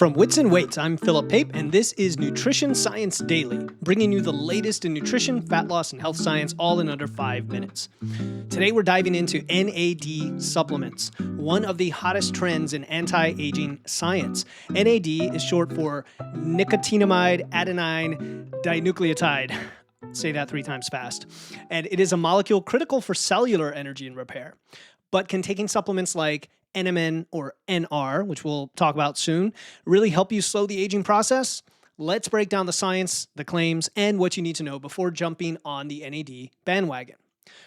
From Wits and Weights, I'm Philip Pape, and this is Nutrition Science Daily, bringing you the latest in nutrition, fat loss, and health science all in under 5 minutes. Today we're diving into NAD supplements, one of the hottest trends in anti-aging science. NAD is short for nicotinamide adenine dinucleotide. Say that 3 times fast. And it is a molecule critical for cellular energy and repair. But can taking supplements like NMN or NR, which we'll talk about soon, really help you slow the aging process? Let's break down the science, the claims, and what you need to know before jumping on the NAD bandwagon.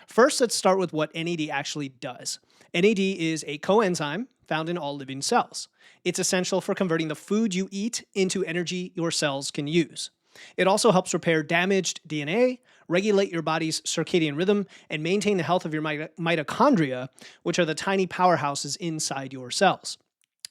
First, let's start with what NAD actually does. NAD is a coenzyme found in all living cells. It's essential for converting the food you eat into energy your cells can use. It also helps repair damaged DNA, regulate your body's circadian rhythm, and maintain the health of your mitochondria, which are the tiny powerhouses inside your cells.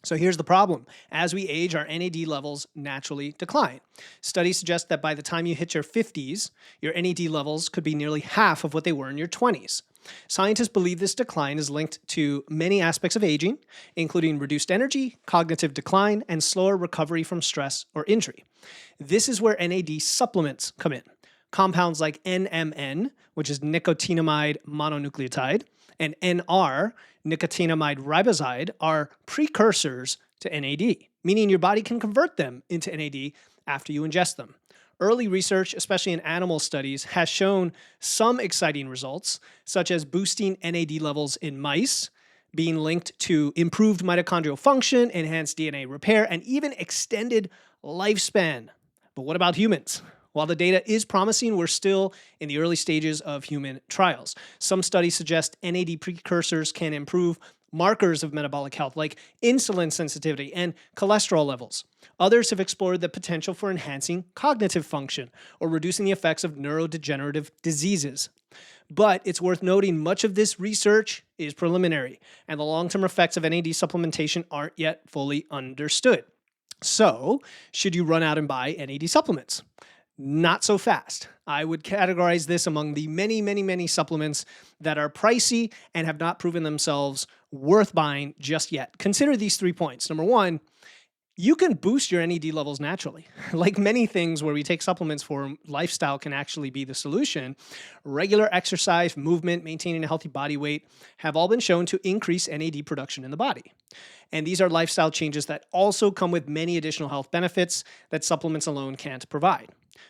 So here's the problem. As we age, our NAD levels naturally decline. Studies suggest that by the time you hit your 50s, your NAD levels could be nearly half of what they were in your 20s. Scientists believe this decline is linked to many aspects of aging, including reduced energy, cognitive decline, and slower recovery from stress or injury. This is where NAD supplements come in. Compounds like NMN, which is nicotinamide mononucleotide, and NR, nicotinamide riboside, are precursors to NAD, meaning your body can convert them into NAD after you ingest them. Early research, especially in animal studies, has shown some exciting results, such as boosting NAD levels in mice, being linked to improved mitochondrial function, enhanced DNA repair, and even extended lifespan. But what about humans? While the data is promising, we're still in the early stages of human trials. Some studies suggest NAD precursors can improve markers of metabolic health like insulin sensitivity and cholesterol levels. Others have explored the potential for enhancing cognitive function or reducing the effects of neurodegenerative diseases. But it's worth noting much of this research is preliminary, and the long-term effects of NAD supplementation aren't yet fully understood. So, should you run out and buy NAD supplements? Not so fast. I would categorize this among the many supplements that are pricey and have not proven themselves worth buying just yet. Consider these 3 points. Number one, you can boost your NAD levels naturally. Like many things where we take supplements for, lifestyle can actually be the solution. Regular exercise, movement, maintaining a healthy body weight have all been shown to increase NAD production in the body. And these are lifestyle changes that also come with many additional health benefits that supplements alone can't provide.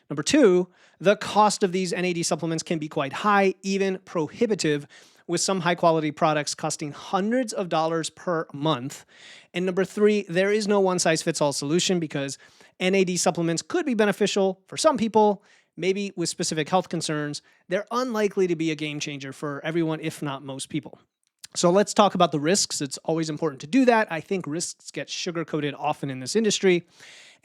Number two, the cost of these NAD supplements can be quite high, even prohibitive, with some high-quality products costing hundreds of dollars per month. And number three, there is no one-size-fits-all solution because NAD supplements could be beneficial for some people, maybe with specific health concerns. They're unlikely to be a game changer for everyone, if not most people. So let's talk about the risks. It's always important to do that. I think risks get sugar-coated often in this industry.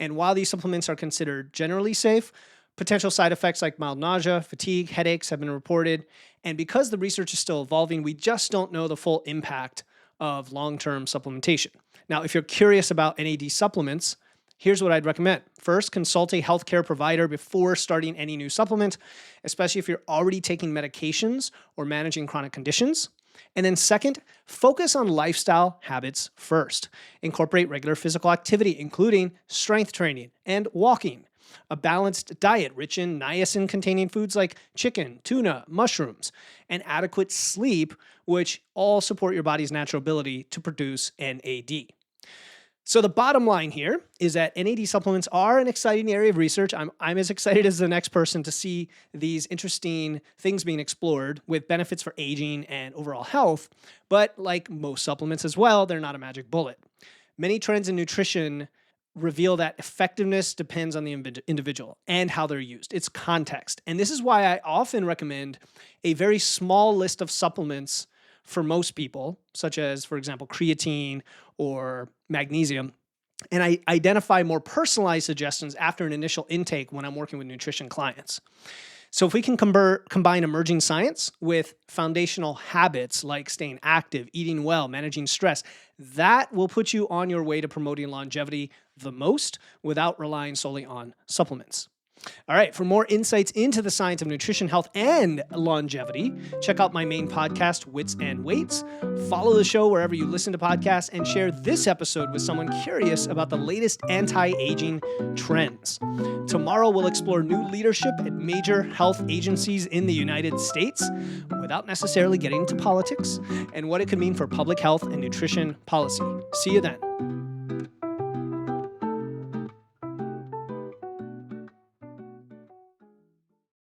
And while these supplements are considered generally safe, potential side effects like mild nausea, fatigue, headaches have been reported. And because the research is still evolving, we just don't know the full impact of long-term supplementation. Now, if you're curious about NAD supplements, here's what I'd recommend. First, consult a healthcare provider before starting any new supplement, especially if you're already taking medications or managing chronic conditions. And then second, focus on lifestyle habits first. Incorporate regular physical activity, including strength training and walking. A balanced diet rich in niacin-containing foods like chicken, tuna, mushrooms, and adequate sleep, which all support your body's natural ability to produce NAD. So the bottom line here is that NAD supplements are an exciting area of research. I'm as excited as the next person to see these interesting things being explored with benefits for aging and overall health. But like most supplements as well, they're not a magic bullet. Many trends in nutrition reveal that effectiveness depends on the individual and how they're used. It's context. And this is why I often recommend a very small list of supplements for most people, such as, for example, creatine or magnesium, and I identify more personalized suggestions after an initial intake when I'm working with nutrition clients. So if we can combine emerging science with foundational habits like staying active, eating well, managing stress, that will put you on your way to promoting longevity the most without relying solely on supplements. All right, for more insights into the science of nutrition, health, and longevity, check out my main podcast, Wits and Weights. Follow the show wherever you listen to podcasts and share this episode with someone curious about the latest anti-aging trends. Tomorrow, we'll explore new leadership at major health agencies in the United States without necessarily getting into politics and what it could mean for public health and nutrition policy. See you then.